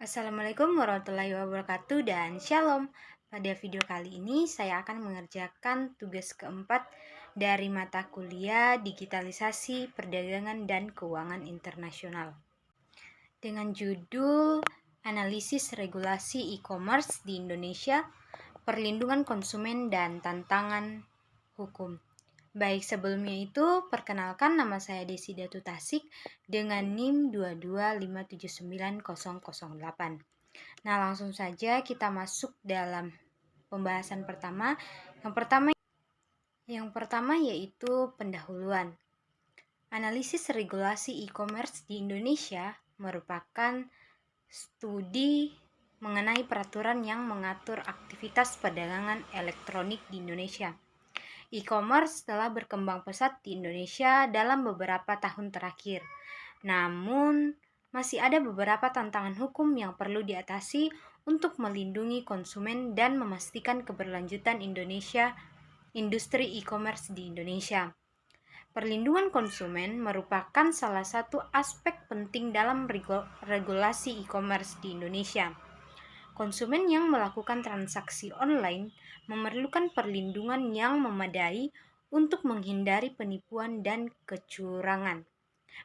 Assalamualaikum warahmatullahi wabarakatuh dan Shalom. Pada video kali ini saya akan mengerjakan tugas keempat dari mata kuliah Digitalisasi Perdagangan dan Keuangan Internasional dengan judul Analisis Regulasi E-commerce di Indonesia, Perlindungan Konsumen dan Tantangan Hukum. Baik, sebelumnya itu perkenalkan, nama saya Desi Datu Tasik dengan NIM 225790008. Nah, langsung saja kita masuk dalam pembahasan pertama. Yang pertama yaitu pendahuluan. Analisis regulasi e-commerce di Indonesia merupakan studi mengenai peraturan yang mengatur aktivitas perdagangan elektronik di Indonesia. E-commerce telah berkembang pesat di Indonesia dalam beberapa tahun terakhir. Namun, masih ada beberapa tantangan hukum yang perlu diatasi untuk melindungi konsumen dan memastikan keberlanjutan industri e-commerce di Indonesia. Perlindungan konsumen merupakan salah satu aspek penting dalam regulasi e-commerce di Indonesia. Konsumen yang melakukan transaksi online memerlukan perlindungan yang memadai untuk menghindari penipuan dan kecurangan.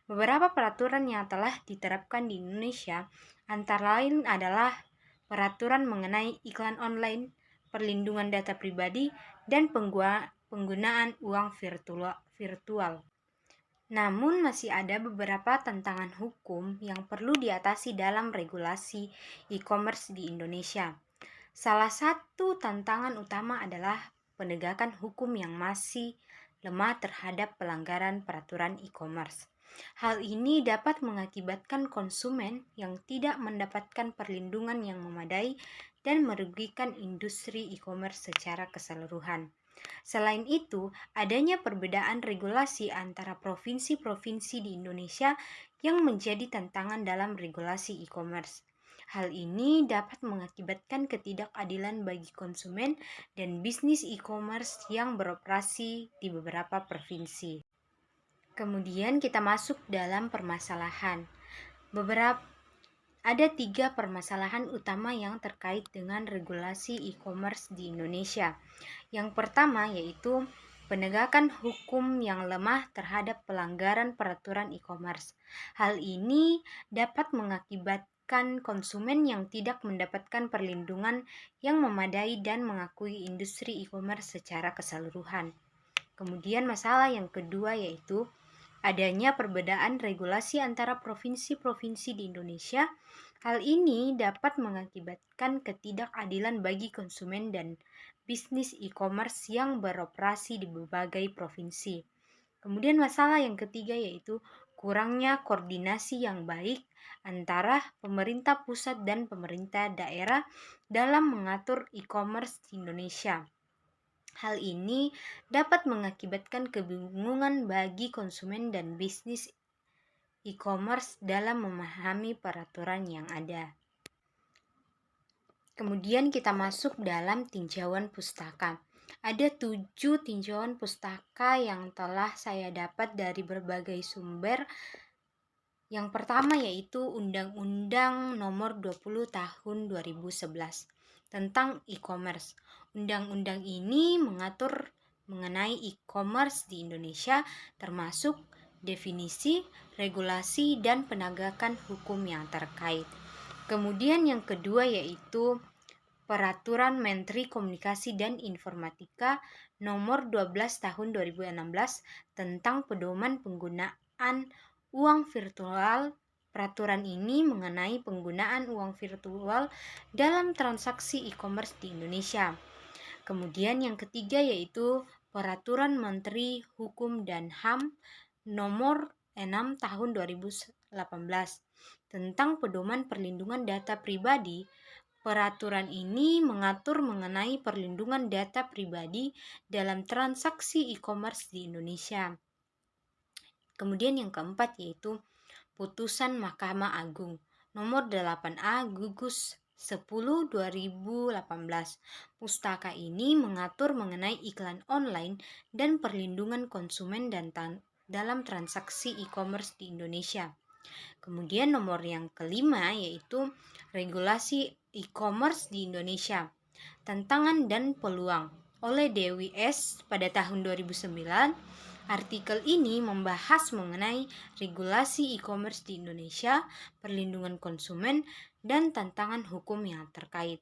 Beberapa peraturan yang telah diterapkan di Indonesia antara lain adalah peraturan mengenai iklan online, perlindungan data pribadi, dan penggunaan uang virtual. Namun masih ada beberapa tantangan hukum yang perlu diatasi dalam regulasi e-commerce di Indonesia. Salah satu tantangan utama adalah penegakan hukum yang masih lemah terhadap pelanggaran peraturan e-commerce. Hal ini dapat mengakibatkan konsumen yang tidak mendapatkan perlindungan yang memadai dan merugikan industri e-commerce secara keseluruhan. Selain itu, adanya perbedaan regulasi antara provinsi-provinsi di Indonesia yang menjadi tantangan dalam regulasi e-commerce. Hal ini dapat mengakibatkan ketidakadilan bagi konsumen dan bisnis e-commerce yang beroperasi di beberapa provinsi. Kemudian kita masuk dalam permasalahan. Ada 3 permasalahan utama yang terkait dengan regulasi e-commerce di Indonesia. Yang pertama yaitu penegakan hukum yang lemah terhadap pelanggaran peraturan e-commerce. Hal ini dapat mengakibatkan konsumen yang tidak mendapatkan perlindungan yang memadai dan mengakui industri e-commerce secara keseluruhan. Kemudian masalah yang kedua yaitu adanya perbedaan regulasi antara provinsi-provinsi di Indonesia. Hal ini dapat mengakibatkan ketidakadilan bagi konsumen dan bisnis e-commerce yang beroperasi di berbagai provinsi. Kemudian masalah yang ketiga yaitu kurangnya koordinasi yang baik antara pemerintah pusat dan pemerintah daerah dalam mengatur e-commerce di Indonesia. Hal ini dapat mengakibatkan kebingungan bagi konsumen dan bisnis e-commerce dalam memahami peraturan yang ada. Kemudian kita masuk dalam tinjauan pustaka. Ada 7 tinjauan pustaka yang telah saya dapat dari berbagai sumber. Yang pertama yaitu Undang-Undang Nomor 20 Tahun 2011 tentang e-commerce. Undang-undang ini mengatur mengenai e-commerce di Indonesia, termasuk definisi, regulasi, dan penegakan hukum yang terkait. Kemudian yang kedua yaitu Peraturan Menteri Komunikasi dan Informatika Nomor 12 Tahun 2016 tentang pedoman penggunaan uang virtual. Peraturan ini mengenai penggunaan uang virtual dalam transaksi e-commerce di Indonesia. Kemudian yang ketiga yaitu Peraturan Menteri Hukum dan HAM Nomor 6 Tahun 2018 tentang pedoman perlindungan data pribadi. Peraturan ini mengatur mengenai perlindungan data pribadi dalam transaksi e-commerce di Indonesia. Kemudian yang keempat yaitu Putusan Mahkamah Agung Nomor 8A Gugus 10/2018. Pustaka ini mengatur mengenai iklan online dan perlindungan konsumen dan dalam transaksi e-commerce di Indonesia. Kemudian nomor yang kelima yaitu regulasi e-commerce di Indonesia, tantangan dan peluang oleh Dewi S. pada tahun 2009. Artikel ini membahas mengenai regulasi e-commerce di Indonesia, perlindungan konsumen, dan tantangan hukum yang terkait.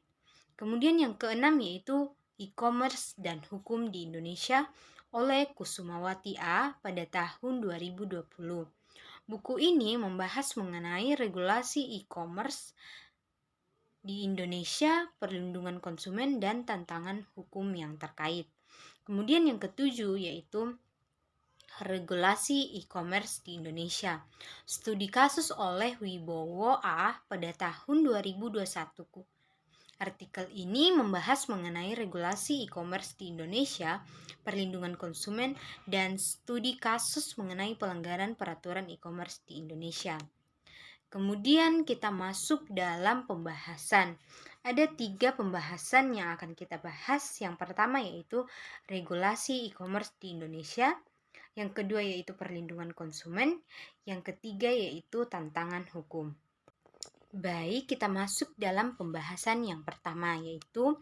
Kemudian yang keenam yaitu e-commerce dan hukum di Indonesia oleh Kusumawati A. pada tahun 2020. Buku ini membahas mengenai regulasi e-commerce di Indonesia, perlindungan konsumen, dan tantangan hukum yang terkait. Kemudian yang ketujuh yaitu regulasi e-commerce di Indonesia. Studi kasus oleh Wibowo A. pada tahun 2021. Artikel ini membahas mengenai regulasi e-commerce di Indonesia, perlindungan konsumen, dan studi kasus mengenai pelanggaran peraturan e-commerce di Indonesia. Kemudian kita masuk dalam pembahasan. Ada 3 pembahasan yang akan kita bahas. Yang pertama yaitu regulasi e-commerce di Indonesia. Yang kedua yaitu perlindungan konsumen. Yang ketiga yaitu tantangan hukum. Baik, kita masuk dalam pembahasan yang pertama yaitu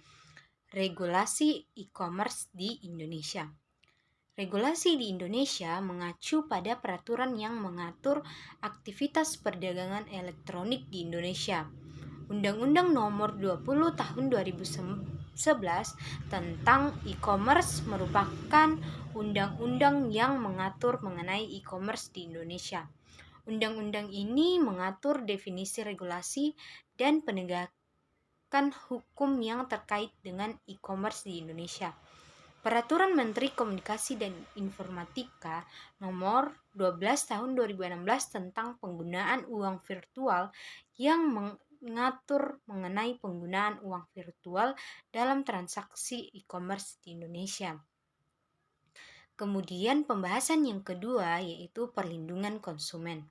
regulasi e-commerce di Indonesia. Regulasi di Indonesia mengacu pada peraturan yang mengatur aktivitas perdagangan elektronik di Indonesia. Undang-Undang Nomor 20 Tahun 2011 tentang e-commerce merupakan undang-undang yang mengatur mengenai e-commerce di Indonesia. Undang-undang ini mengatur definisi regulasi dan penegakan hukum yang terkait dengan e-commerce di Indonesia. Peraturan Menteri Komunikasi dan Informatika Nomor 12 Tahun 2016 tentang penggunaan uang virtual yang mengatur mengenai penggunaan uang virtual dalam transaksi e-commerce di Indonesia. Kemudian pembahasan yang kedua yaitu perlindungan konsumen.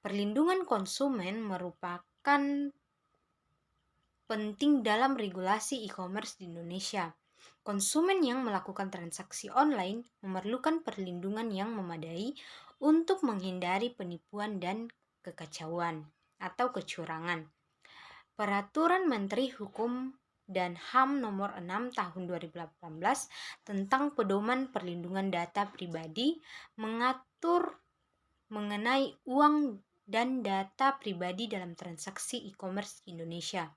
Perlindungan konsumen merupakan penting dalam regulasi e-commerce di Indonesia. Konsumen yang melakukan transaksi online memerlukan perlindungan yang memadai untuk menghindari penipuan dan kekacauan atau kecurangan. Peraturan Menteri Hukum dan HAM Nomor 6 Tahun 2018 tentang pedoman perlindungan data pribadi mengatur mengenai uang dan data pribadi dalam transaksi e-commerce di Indonesia.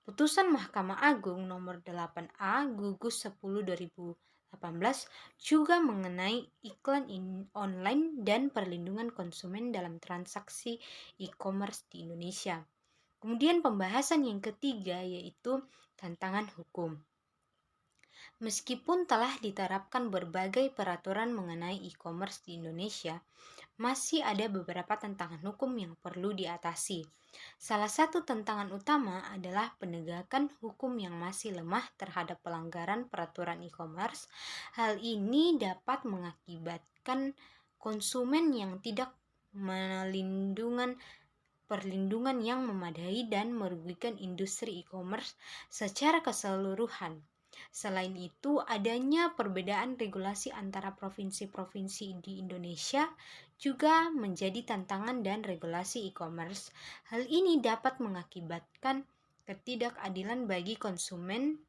Putusan Mahkamah Agung Nomor 8A Gugus 10 2018 juga mengenai iklan online dan perlindungan konsumen dalam transaksi e-commerce di Indonesia. Kemudian pembahasan yang ketiga yaitu tantangan hukum. Meskipun telah diterapkan berbagai peraturan mengenai e-commerce di Indonesia, masih ada beberapa tantangan hukum yang perlu diatasi. Salah satu tantangan utama adalah penegakan hukum yang masih lemah terhadap pelanggaran peraturan e-commerce. Hal ini dapat mengakibatkan konsumen yang tidak perlindungan yang memadai dan merugikan industri e-commerce secara keseluruhan. Selain itu, adanya perbedaan regulasi antara provinsi-provinsi di Indonesia juga menjadi tantangan dan regulasi e-commerce. Hal ini dapat mengakibatkan ketidakadilan bagi konsumen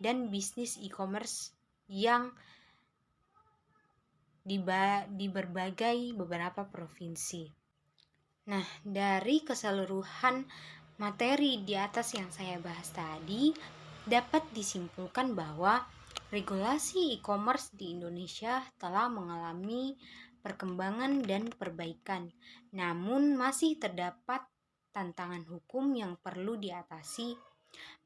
dan bisnis e-commerce yang di berbagai beberapa provinsi. Nah, dari keseluruhan materi di atas yang saya bahas tadi, dapat disimpulkan bahwa regulasi e-commerce di Indonesia telah mengalami perkembangan dan perbaikan, namun masih terdapat tantangan hukum yang perlu diatasi.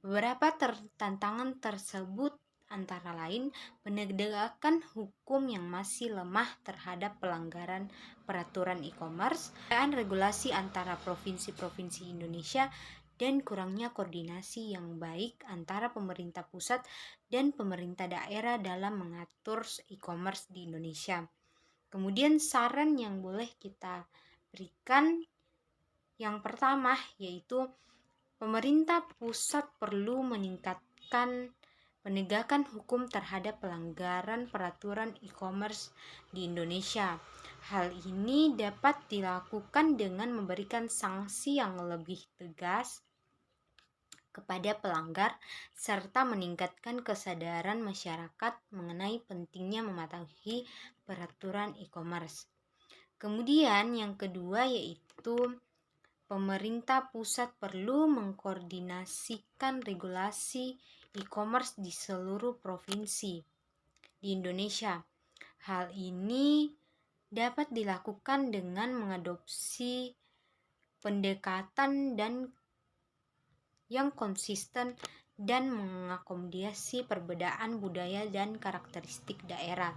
Beberapa tantangan tersebut antara lain penegakan hukum yang masih lemah terhadap pelanggaran peraturan e-commerce, regulasi antara provinsi-provinsi Indonesia, dan kurangnya koordinasi yang baik antara pemerintah pusat dan pemerintah daerah dalam mengatur e-commerce di Indonesia. Kemudian saran yang boleh kita berikan yang pertama yaitu pemerintah pusat perlu meningkatkan penegakan hukum terhadap pelanggaran peraturan e-commerce di Indonesia. Hal ini dapat dilakukan dengan memberikan sanksi yang lebih tegas kepada pelanggar serta meningkatkan kesadaran masyarakat mengenai pentingnya mematuhi peraturan e-commerce. Kemudian yang kedua yaitu pemerintah pusat perlu mengkoordinasikan regulasi e-commerce di seluruh provinsi di Indonesia. Hal ini dapat dilakukan dengan mengadopsi pendekatan yang konsisten dan mengakomodasi perbedaan budaya dan karakteristik daerah.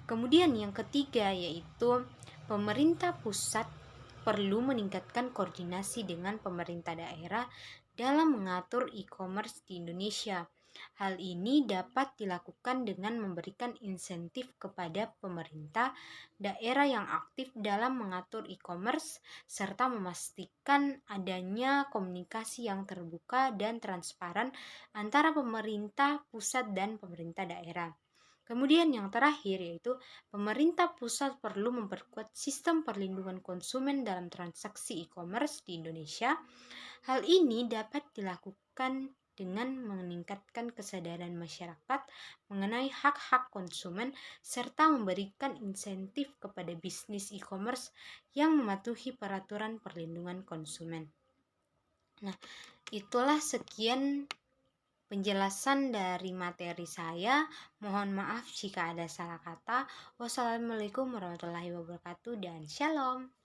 Kemudian yang ketiga yaitu pemerintah pusat perlu meningkatkan koordinasi dengan pemerintah daerah dalam mengatur e-commerce di Indonesia. Hal ini dapat dilakukan dengan memberikan insentif kepada pemerintah daerah yang aktif dalam mengatur e-commerce serta memastikan adanya komunikasi yang terbuka dan transparan antara pemerintah pusat dan pemerintah daerah. Kemudian yang terakhir yaitu pemerintah pusat perlu memperkuat sistem perlindungan konsumen dalam transaksi e-commerce di Indonesia. Hal ini dapat dilakukan dengan meningkatkan kesadaran masyarakat mengenai hak-hak konsumen serta memberikan insentif kepada bisnis e-commerce yang mematuhi peraturan perlindungan konsumen. Nah, itulah sekian penjelasan dari materi saya. Mohon maaf jika ada salah kata. Wassalamualaikum warahmatullahi wabarakatuh dan shalom.